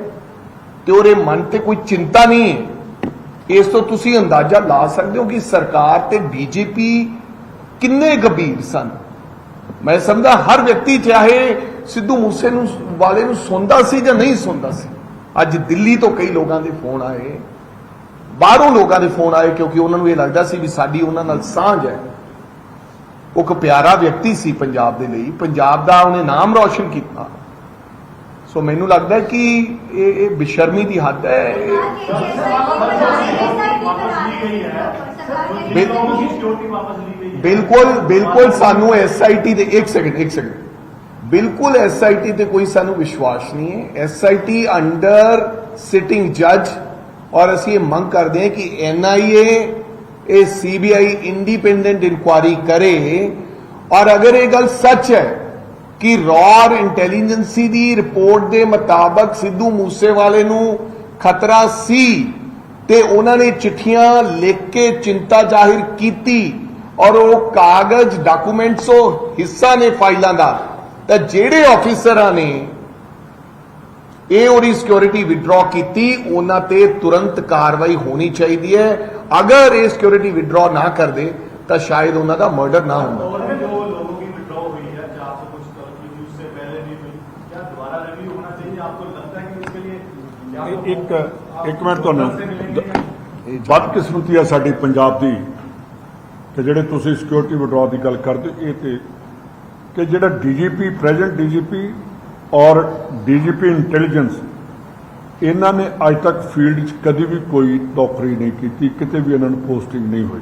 ਤੇ ਉਹਦੇ ਮਨ ਤੇ ਕੋਈ ਚਿੰਤਾ ਨਹੀਂ ਹੈ, ਇਸ ਤੋਂ ਤੁਸੀਂ ਅੰਦਾਜ਼ਾ ਲਾ ਸਕਦੇ ਹੋ ਕਿ ਸਰਕਾਰ ਤੇ ਡੀਜੀਪੀ ਕਿੰਨੇ ਗੰਭੀਰ ਸਨ। ਮੈਂ ਸਮਝਦਾ ਹਰ ਵਿਅਕਤੀ ਚਾਹੇ ਸਿੱਧੂ ਮੂਸੇ ਨੂੰ ਵਾਲੇ ਨੂੰ ਸੁਣਦਾ ਸੀ ਜਾਂ ਨਹੀਂ ਸੁਣਦਾ ਸੀ। ਅੱਜ ਦਿੱਲੀ ਤੋਂ ਕਈ ਲੋਕਾਂ ਦੇ ਫੋਨ ਆਏ, ਬਾਹਰੋਂ ਲੋਕਾਂ ਦੇ ਫੋਨ ਆਏ, ਕਿਉਂਕਿ ਉਹਨਾਂ ਨੂੰ ਇਹ ਲੱਗਦਾ ਸੀ ਵੀ ਸਾਡੀ ਉਹਨਾਂ ਨਾਲ ਸਾਂਝ ਹੈ। ਉਹ ਇੱਕ ਪਿਆਰਾ ਵਿਅਕਤੀ ਸੀ ਪੰਜਾਬ ਦੇ ਲਈ, ਪੰਜਾਬ ਦਾ ਉਹਨੇ ਨਾਮ ਰੌਸ਼ਨ ਕੀਤਾ। ਸੋ ਮੈਨੂੰ ਲੱਗਦਾ ਕਿ ਇਹ ਬੇਸ਼ਰਮੀ ਦੀ ਹੱਦ ਹੈ। ਬਿਲਕੁਲ ਸਾਨੂੰ ਐਸਆਈਟੀ ਦੇ ਇੱਕ ਸੈਕਿੰਡ ਬਿਲਕੁਲ ਐਸਆਈਟੀ ਤੇ ਕੋਈ ਸਾਨੂੰ ਵਿਸ਼ਵਾਸ ਨਹੀਂ ਹੈ। ਐਸਆਈਟੀ ਅੰਡਰ ਸਿਟਿੰਗ ਜੱਜ, ਔਰ ਅਸੀਂ ਇਹ ਮੰਗ ਕਰਦੇ ਹਾਂ ਕਿ ਐਨਆਈਏ ਇਹ ਸੀਬੀਆਈ ਇੰਡੀਪੈਂਡੈਂਟ ਇਨਕੁਆਇਰੀ ਕਰੇ। ਔਰ ਅਗਰ ਇਹ ਗੱਲ ਸੱਚ ਹੈ ਕਿ ਰॉ ਇੰਟੈਲੀਜੈਂਸੀ ਦੀ ਰਿਪੋਰਟ ਦੇ ਮੁਤਾਬਕ ਸਿੱਧੂ ਮੂਸੇਵਾਲੇ ਨੂੰ ਖਤਰਾ ਸੀ ਤੇ ਉਹਨਾਂ ਨੇ ਚਿੱਠੀਆਂ ਲਿਖ ਕੇ ਚਿੰਤਾ ਜ਼ਾਹਿਰ ਕੀਤੀ, ਔਰ ਉਹ ਕਾਗਜ਼ ਡਾਕੂਮੈਂਟਸ ਉਹ ਹਿੱਸਾ ਨੇ ਫਾਈਲਾਂ ਦਾ, ਤਾਂ ਜਿਹੜੇ ਆਫੀਸਰਾਂ ਨੇ ਇਹ ਉਹਦੀ ਸਿਕਿਉਰਿਟੀ ਵਿਡਰਾਅ ਕੀਤੀ ਉਹਨਾਂ ਤੇ ਤੁਰੰਤ ਕਾਰਵਾਈ ਹੋਣੀ ਚਾਹੀਦੀ ਹੈ। ਅਗਰ ਇਹ ਸਿਕਿਉਰਿਟੀ ਵਿਡਰਾਅ ਨਾ ਕਰਦੇ ਤਾਂ ਸ਼ਾਇਦ ਉਹਨਾਂ ਦਾ ਮਰਡਰ ਨਾ ਹੁੰਦਾ। ਇੱਕ ਮਿੰਟ, ਤੁਹਾਨੂੰ ਬਦਕਿਸਮਤੀ ਆ ਸਾਡੀ ਪੰਜਾਬ ਦੀ ਕਿ ਜਿਹੜੇ ਤੁਸੀਂ ਸਿਕਿਉਰਿਟੀ ਵਿਡਰਾਅ ਦੀ ਗੱਲ ਕਰਦੇ ਹੋ, ਇਹ ਤੇ ਕਿ ਜਿਹੜਾ ਡੀਜੀਪੀ, ਪ੍ਰੈਜ਼ੈਂਟ ਡੀਜੀਪੀ ਔਰ ਡੀਜੀਪੀ ਇੰਟੈਲੀਜੈਂਸ, ਇਹਨਾਂ ਨੇ ਅੱਜ ਤੱਕ ਫੀਲਡ 'ਚ ਕਦੀ ਵੀ ਕੋਈ ਨੌਕਰੀ ਨਹੀਂ ਕੀਤੀ, ਕਿਤੇ ਵੀ ਇਹਨਾਂ ਨੂੰ ਪੋਸਟਿੰਗ ਨਹੀਂ ਹੋਈ।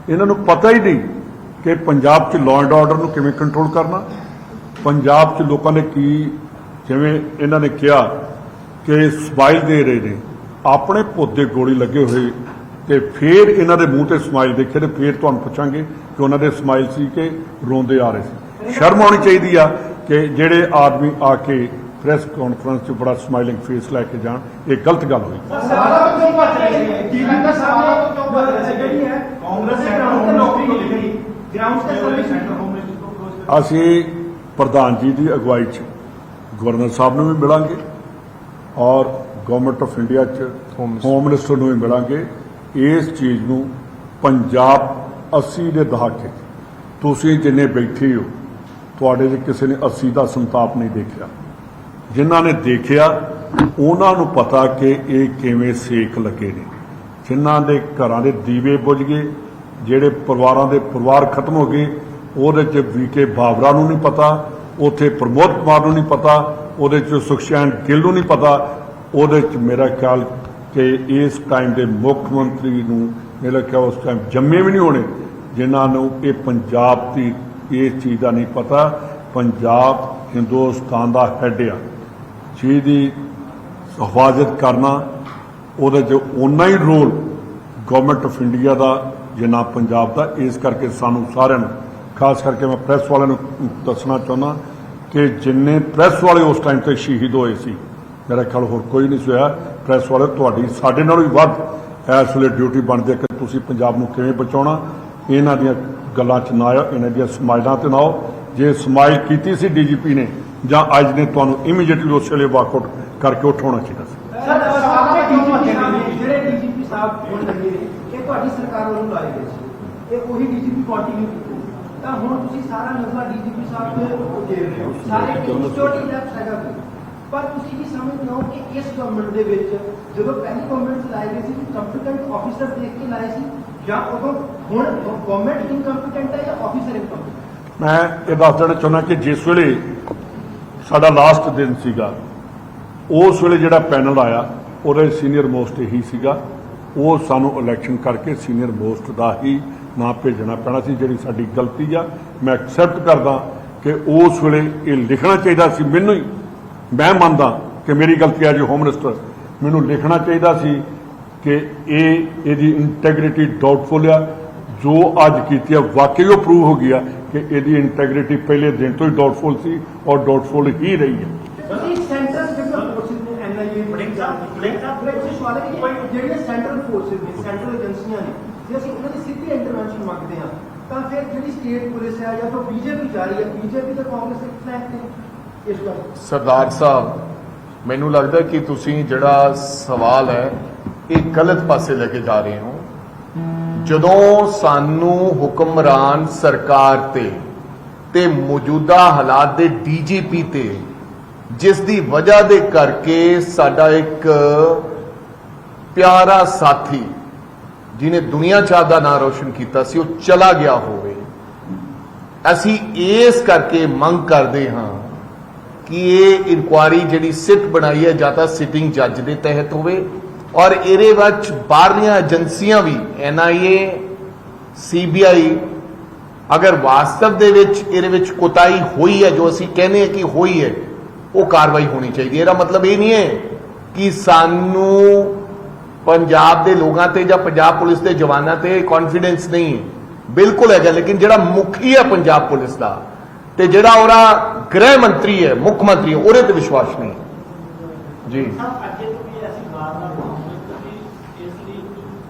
ਇਹਨਾਂ ਨੂੰ ਪਤਾ ਹੀ ਨਹੀਂ ਕਿ ਪੰਜਾਬ 'ਚ ਲਾਅ ਐਂਡ ਆਰਡਰ ਨੂੰ ਕਿਵੇਂ ਕੰਟਰੋਲ ਕਰਨਾ, ਪੰਜਾਬ 'ਚ ਲੋਕਾਂ ਨੇ ਕੀ, ਜਿਵੇਂ ਇਹਨਾਂ ਨੇ ਕਿਹਾ ਕਿ ਸਮਾਈਲ ਦੇ ਰਹੇ ਨੇ, ਆਪਣੇ ਪੁੱਤ ਦੇ ਗੋਲੀ ਲੱਗੇ ਹੋਏ, ਤੇ ਫਿਰ ਇਹਨਾਂ ਦੇ ਮੂੰਹ ਤੇ ਸਮਾਈਲ ਦੇਖੇ ਤੇ ਫਿਰ ਤੁਹਾਨੂੰ ਪੁੱਛਾਂਗੇ ਕਿ ਉਹਨਾਂ ਦੇ ਸਮਾਈਲ ਸੀ ਕਿ ਰੋਂਦੇ ਆ ਰਹੇ ਸੀ। ਸ਼ਰਮ ਆਉਣੀ ਚਾਹੀਦੀ ਆ ਕਿ ਜਿਹੜੇ ਆਦਮੀ ਆ ਕੇ ਪ੍ਰੈਸ ਕਾਨਫਰੰਸ 'ਚ ਬੜਾ ਸਮਾਈਲਿੰਗ ਫੇਸ ਲੈ ਕੇ ਜਾਣ, ਇਹ ਗਲਤ ਗੱਲ ਹੋਈ। ਅਸੀਂ ਪ੍ਰਧਾਨ ਜੀ ਦੀ ਅਗਵਾਈ 'ਚ ਗਵਰਨਰ ਸਾਹਿਬ ਨੂੰ ਵੀ ਮਿਲਾਂਗੇ ਔਰ ਗਵਰਨਮੈਂਟ ਆਫ ਇੰਡੀਆ 'ਚ ਹੋਮ ਮਿਨਿਸਟਰ ਨੂੰ ਵੀ ਮਿਲਾਂਗੇ। ਇਸ ਚੀਜ਼ ਨੂੰ ਪੰਜਾਬ 80 ਦੇ ਦਹਾਕੇ ਤੁਸੀਂ ਜਿੰਨੇ ਬੈਠੇ ਹੋ, ਤੁਹਾਡੇ 'ਚ ਕਿਸੇ ਨੇ 80 ਦਾ ਸੰਤਾਪ ਨਹੀਂ ਦੇਖਿਆ। ਜਿਨ੍ਹਾਂ ਨੇ ਦੇਖਿਆ ਉਹਨਾਂ ਨੂੰ ਪਤਾ ਕਿ ਇਹ ਕਿਵੇਂ ਸੇਕ ਲੱਗੇ ਨੇ, ਜਿਨ੍ਹਾਂ ਦੇ ਘਰਾਂ ਦੇ ਦੀਵੇ ਬੁਝ ਗਏ, ਜਿਹੜੇ ਪਰਿਵਾਰਾਂ ਦੇ ਪਰਿਵਾਰ ਖਤਮ ਹੋ ਗਏ, ਉਹਦੇ 'ਚ ਵੀਕੇ ਬਾਬਰਾ ਨੂੰ ਨਹੀਂ ਪਤਾ, ਉੱਥੇ ਪ੍ਰਮੋਦ ਕੁਮਾਰ ਨੂੰ ਨਹੀਂ ਪਤਾ, ਉਹਦੇ 'ਚ ਸੁਖਚੈਨ ਗਿੱਲ ਨੂੰ ਨਹੀਂ ਪਤਾ, ਉਹਦੇ 'ਚ ਮੇਰਾ ਖਿਆਲ ਕਿ ਇਸ ਟਾਈਮ ਦੇ ਮੁੱਖ ਮੰਤਰੀ ਨੂੰ ਮੇਰਾ ਖਿਆਲ ਉਸ ਟਾਈਮ ਜੰਮੇ ਵੀ ਨਹੀਂ ਹੋਣੇ, ਜਿਨ੍ਹਾਂ ਨੂੰ ਇਹ ਪੰਜਾਬ ਦੀ ਇਸ ਚੀਜ਼ ਦਾ ਨਹੀਂ ਪਤਾ। ਪੰਜਾਬ ਹਿੰਦੁਸਤਾਨ ਦਾ ਹੈੱਡ ਆ, ਜਿਹਦੀ ਹਿਫਾਜ਼ਤ ਕਰਨਾ ਉਹਦੇ 'ਚ ਓਨਾ ਹੀ ਰੋਲ ਗਵਰਨਮੈਂਟ ਆਫ ਇੰਡੀਆ ਦਾ ਜਿੰਨਾ ਪੰਜਾਬ ਦਾ। ਇਸ ਕਰਕੇ ਸਾਨੂੰ ਸਾਰਿਆਂ ਨੂੰ, ਖਾਸ ਕਰਕੇ ਮੈਂ ਪ੍ਰੈਸ ਵਾਲਿਆਂ ਨੂੰ ਦੱਸਣਾ ਚਾਹੁੰਦਾ ਕਿ ਜਿੰਨੇ ਪ੍ਰੈਸ ਵਾਲੇ ਉਸ ਟਾਈਮ ਤੇ ਸ਼ਹੀਦ ਹੋਏ ਸੀ, ਮੇਰਾ ਖਿਆਲ ਹੋਰ ਕੋਈ ਨਹੀਂ ਹੋਇਆ। ਪ੍ਰੈਸ ਵਾਲੇ ਤੁਹਾਡੀ ਸਾਡੇ ਨਾਲੋਂ ਵੀ ਵੱਧ ਇਸ ਵੇਲੇ ਡਿਊਟੀ ਬਣਦੀ ਹੈ ਕਿ ਤੁਸੀਂ ਪੰਜਾਬ ਨੂੰ ਕਿਵੇਂ ਬਚਾਉਣਾ। ਇਹਨਾਂ ਦੀਆਂ ਗੱਲਾਂ 'ਚ ਨਾ ਆਓ, ਇਹਨਾਂ ਦੀਆਂ ਸਮਾਈਲਾਂ 'ਤੇ ਨਾ ਆਓ। ਜੇ ਸਮਾਈਲ ਕੀਤੀ ਸੀ ਡੀਜੀਪੀ ਨੇ ਜਾਂ ਅੱਜ ਨੇ, ਤੁਹਾਨੂੰ ਇਮੀਡੀਏਟਲੀ ਉਸ ਵੇਲੇ ਵਾਕਆਊਟ ਕਰਕੇ ਉਠਾਉਣਾ ਚਾਹੀਦਾ ਸੀ। ਜਿਹੜੇ ਡੀਜੀਪੀ ਸਾਹਿਬ ਹੁਣ ਲੱਗੇ ਨੇ, ਇਹ ਤੁਹਾਡੀ ਸਰਕਾਰ ਵੱਲੋਂ ਲਾਏ ਗਏ ਸੀ, ਇਹ ਉਹੀ ਡੀਜੀਪੀ ਕੰਟੀਨਿਊ ਕੀਤੇ, ਤਾਂ ਹੁਣ ਤੁਸੀਂ ਸਾਰਾ ਨਜ਼ਰ ਡੀਜੀਪੀ ਸਾਹਿਬ ਦੇ ਦੇ ਰਹੇ ਹੋ, ਸਾਰੇ ਸਿਕਿਉਰਿਟੀ ਲੈਪਸ ਹੈਗਾ ਕੋਈ। ਪਰ ਤੁਸੀਂ ਵੀ ਸਮਝਦੇ ਹੋ ਕਿ ਇਸ ਗਵਰਨਮੈਂਟ ਦੇ ਵਿੱਚ ਜਦੋਂ ਪਹਿਲੀ ਗਵਰਨਮੈਂਟ ਲਾਏ ਗਏ ਸੀ ਕੰਪੀਟੈਂਟ ਆਫੀਸਰ ਦੇਖ ਕੇ ਲਾਏ ਸੀ, ਜਾਂ ਉਦੋਂ ਹੁਣ ਗਵਰਨਮੈਂਟ ਇਨਕੰਪੀਟੈਂਟ ਹੈ ਜਾਂ ਆਫੀਸਰ ਇਨਕੰਪੀਟੈਂਟ? ਮੈਂ ਇਹ ਦੱਸ ਦੇਣਾ ਚਾਹੁੰਦਾ ਕਿ ਜਿਸ ਵੇਲੇ ਸਾਡਾ ਲਾਸਟ ਦਿਨ ਸੀਗਾ, ਉਸ ਵੇਲੇ ਜਿਹੜਾ ਪੈਨਲ ਆਇਆ ਉਹਦੇ ਸੀਨੀਅਰ ਮੋਸਟ ਇਹੀ ਸੀਗਾ, ਉਹ ਸਾਨੂੰ ਇਲੈਕਸ਼ਨ ਕਰਕੇ ਸੀਨੀਅਰ ਮੋਸਟ ਦਾ ਹੀ ਨਾਂ ਭੇਜਣਾ ਪੈਣਾ ਸੀ, ਜਿਹੜੀ ਸਾਡੀ ਗਲਤੀ ਆ। ਮੈਂ ਐਕਸੈਪਟ ਕਰਦਾ ਕਿ ਉਸ ਵੇਲੇ ਇਹ ਲਿਖਣਾ ਚਾਹੀਦਾ ਸੀ ਮੈਨੂੰ ਹੀ, ਮੈਂ ਮੰਨਦਾ ਕਿ ਮੇਰੀ ਗਲਤੀ ਹੈ ਜੀ ਹੋਮ ਮਿਨਿਸਟਰ, ਮੈਨੂੰ ਲਿਖਣਾ ਚਾਹੀਦਾ ਸੀ ਕਿ ਇਹਦੀ ਇੰਟੈਗ੍ਰਿਟੀ ਡਾਊਟਫੁਲ ਆ। ਜੋ ਅੱਜ ਕੀਤੀ ਆ ਵਾਕਈ ਉਹ ਪ੍ਰੂਵ ਹੋ ਗਿਆ ਕਿ ਇਹਦੀ ਇੰਟੈਗ੍ਰਿਟੀ ਪਹਿਲੇ ਦਿਨ ਤੋਂ ਹੀ ਡਾਊਟਫੁਲ ਸੀ ਔਰ ਡਾਊਟਫੁਲ ਹੀ ਰਹੀ ਹੈ। ਤੁਸੀਂ ਸੈਂਟਰਲ ਜਿਹੜਾ ਫੋਰਸਿਸ ਨੇ ਐਨਆਈਏ ਸਵਾਲ ਹੈ ਕਿ ਜਿਹੜੀਆਂ ਸੈਂਟਰਲ ਫੋਰਸਿਸ ਨੇ ਸੈਂਟਰਲ ਏਜੰਸੀਆਂ ਨੇ ਜੇ ਅਸੀਂ ਉਹਨਾਂ ਦੀ ਸਿੱਧੀ ਇੰਟਰਵੈਂਸ਼ਨ ਮੰਗਦੇ ਹਾਂ ਤਾਂ ਫਿਰ ਜਿਹੜੀ ਸਟੇਟ ਪੁਲਿਸ ਹੈ ਜਾਂ ਫਿਰ ਬੀਜੇਪੀ ਜਾ ਰਹੀ ਹੈ ਬੀਜੇਪੀ ਤੇ ਕਾਂਗਰਸ ਦੇ ਫਲੈਂਕ ਤੇ ਇਸ ਵਾਰ ਸਰਦਾਰ ਸਾਹਿਬ, ਮੈਨੂੰ ਲੱਗਦਾ ਕਿ ਤੁਸੀਂ ਜਿਹੜਾ ਸਵਾਲ ਹੈ ਇਹ ਗਲਤ ਪਾਸੇ ਲੈ ਕੇ ਜਾ ਰਹੇ ਹੋ। ਜਦੋਂ ਸਾਨੂੰ ਹੁਕਮਰਾਨ ਸਰਕਾਰ ਤੇ ਮੌਜੂਦਾ ਹਾਲਾਤ ਦੇ ਡੀਜੀਪੀ ਤੇ ਜਿਸ ਦੀ ਵਜ੍ਹਾ ਦੇ ਕਰਕੇ ਸਾਡਾ ਇੱਕ ਪਿਆਰਾ ਸਾਥੀ ਜਿਹਨੇ ਦੁਨੀਆ ਚਾਹ ਦਾ ਨਾਂ ਰੋਸ਼ਨ ਕੀਤਾ ਸੀ ਉਹ ਚਲਾ ਗਿਆ ਹੋਵੇ, ਅਸੀਂ ਇਸ ਕਰਕੇ ਮੰਗ ਕਰਦੇ ਹਾਂ ਕਿ ਇਹ ਇਨਕੁਆਇਰੀ ਜਿਹੜੀ ਸਿੱਟ ਬਣਾਈ ਹੈ ਜਾਂ ਤਾਂ ਸਿਟਿੰਗ ਜੱਜ ਦੇ ਤਹਿਤ ਹੋਵੇ ਔਰ ਇਹਦੇ ਵਿੱਚ ਬਾਹਰਲੀਆਂ ਏਜੰਸੀਆਂ ਵੀ ਐਨਆਈਏ ਸੀਬੀਆਈ ਅਗਰ ਵਾਸਤਵ ਦੇ ਵਿੱਚ ਇਹਦੇ ਵਿੱਚ ਕੋਤਾਹੀ ਹੋਈ ਹੈ ਜੋ ਅਸੀਂ ਕਹਿੰਦੇ ਹਾਂ ਕਿ ਹੋਈ ਹੈ ਉਹ ਕਾਰਵਾਈ ਹੋਣੀ ਚਾਹੀਦੀ ਹੈ। ਇਹਦਾ ਮਤਲਬ ਇਹ ਨਹੀਂ ਹੈ ਕਿ ਸਾਨੂੰ ਪੰਜਾਬ ਦੇ ਲੋਕਾਂ ਤੇ ਜਾਂ ਪੰਜਾਬ ਪੁਲਿਸ ਦੇ ਜਵਾਨਾਂ ਤੇ ਕੌਨਫੀਡੈਂਸ ਨਹੀਂ ਹੈ, ਬਿਲਕੁਲ ਹੈਗਾ, ਲੇਕਿਨ ਜਿਹੜਾ ਮੁਖੀ ਹੈ ਪੰਜਾਬ ਪੁਲਿਸ ਦਾ ਤੇ ਜਿਹੜਾ ਉਹਦਾ ਗ੍ਰਹਿ ਮੰਤਰੀ ਹੈ ਮੁੱਖ ਮੰਤਰੀ ਹੈ ਉਹਦੇ ਤੇ ਵਿਸ਼ਵਾਸ ਨਹੀਂ ਹੈ ਜੀ। ਅੱਗੇ ਤੋਂ ਵੀ ਐਸੀ ਵਾਰਦਾਤ ਇਸ ਲਈ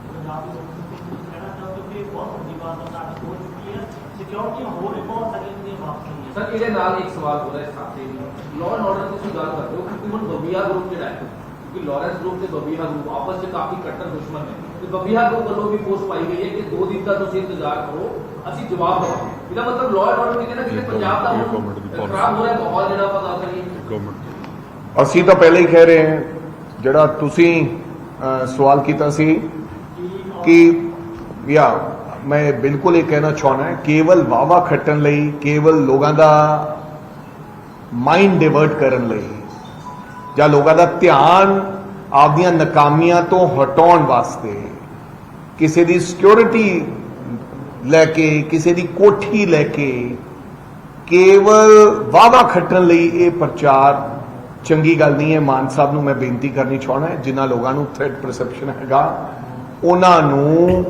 ਪੰਜਾਬ ਦੇ ਲੋਕਾਂ ਕਹਿਣਾ ਚਾਹੁੰਦੇ ਕਿ ਬਹੁਤ ਵੱਡੀ ਵਾਰਦਾਤ ਹੋ ਚੁੱਕੀ ਹੈ, ਸਿਕਿਉਰਿਟੀ ਹੋਰ ਵੀ ਬਹੁਤ ਸਾਰੀਆਂ ਦੀਆਂ ਵਾਪਸ ਹੋਈਆਂ। ਸਰ ਇਹਦੇ ਨਾਲ ਇੱਕ ਸਵਾਲ ਹੋ ਰਿਹਾ ਸਾਥੀ ਜੀ, ਲਾਅ ਐਂਡ ਆਰਡਰ ਤੁਸੀਂ ਗੱਲ ਕਰਦੇ ਹੋ ਕਿ ਹੁਣ ਬੱਬੀਹਾ ਗਰੁੱਪ ਜਿਹੜਾ ਹੈ ਕਿਉਂਕਿ ਲਾਰੈਂਸ ਗਰੁੱਪ ਤੇ ਬੱਬੀਹਾ ਗਰੁੱਪ ਆਪਸ ਵਿੱਚ ਕਾਫੀ ਕੱਟੜ ਦੁਸ਼ਮਣ ਨੇ ਤੇ ਬੱਬੀਹਾ ਗਰੁੱਪ ਵੱਲੋਂ ਵੀ ਪੋਸਟ ਪਾਈ ਗਈ ਹੈ ਕਿ 2 ਦਿਨ ਦਾ ਤੁਸੀਂ ਇੰਤਜ਼ਾਰ ਕਰੋ ਅਸੀਂ ਜਵਾਬ ਦੇਵਾਂਗੇ। ਇਹਦਾ ਮਤਲਬ ਲਾਅ ਐਂਡ ਆਰਡਰ ਕਿਤੇ ਨਾ ਕਿਤੇ ਪੰਜਾਬ ਦਾ ਹੁਣ ਖਰਾਬ ਹੋ ਰਿਹਾ ਮਾਹੌਲ ਜਿਹੜਾ ਆਪਾਂ ਦੱਸ ਰਹੀ ਅਸੀਂ ਤਾਂ ਪਹਿਲੇ ਹੀ ਕਹਿ ਰਹੇ ਹਾਂ ਜਿਹੜਾ ਤੁਸੀਂ ਸਵਾਲ ਕੀਤਾ ਸੀ ਕਿ ਯਾ ਮੈਂ ਬਿਲਕੁਲ ਇਹ ਕਹਿਣਾ ਚਾਹੁੰਦਾ ਕੇਵਲ ਵਾਵਾ ਖੱਟਣ ਲਈ ਕੇਵਲ ਲੋਕਾਂ ਦਾ ਮਾਈਂਡ ਡਿਵਰਟ ਕਰਨ ਲਈ ਜਾਂ ਲੋਕਾਂ ਦਾ ਧਿਆਨ ਆਪਦੀਆਂ ਨਾਕਾਮੀਆਂ ਤੋਂ ਹਟਾਉਣ ਵਾਸਤੇ ਕਿਸੇ ਦੀ ਸਿਕਿਉਰਿਟੀ ਲੈ ਕੇ ਕਿਸੇ ਦੀ ਕੋਠੀ ਲੈ ਕੇ ਕੇਵਲ ਵਾਵਾ ਖੱਟਣ ਲਈ ਇਹ ਪ੍ਰਚਾਰ ਚੰਗੀ ਗੱਲ ਨਹੀਂ ਹੈ। ਮਾਨ ਸਾਹਿਬ ਨੂੰ ਮੈਂ ਬੇਨਤੀ ਕਰਨੀ ਚਾਹੁੰਦਾ ਜਿਨ੍ਹਾਂ ਲੋਕਾਂ ਨੂੰ ਥ੍ਰੈਟ ਪਰਸੈਪਸ਼ਨ ਹੈਗਾ ਉਹਨਾਂ ਨੂੰ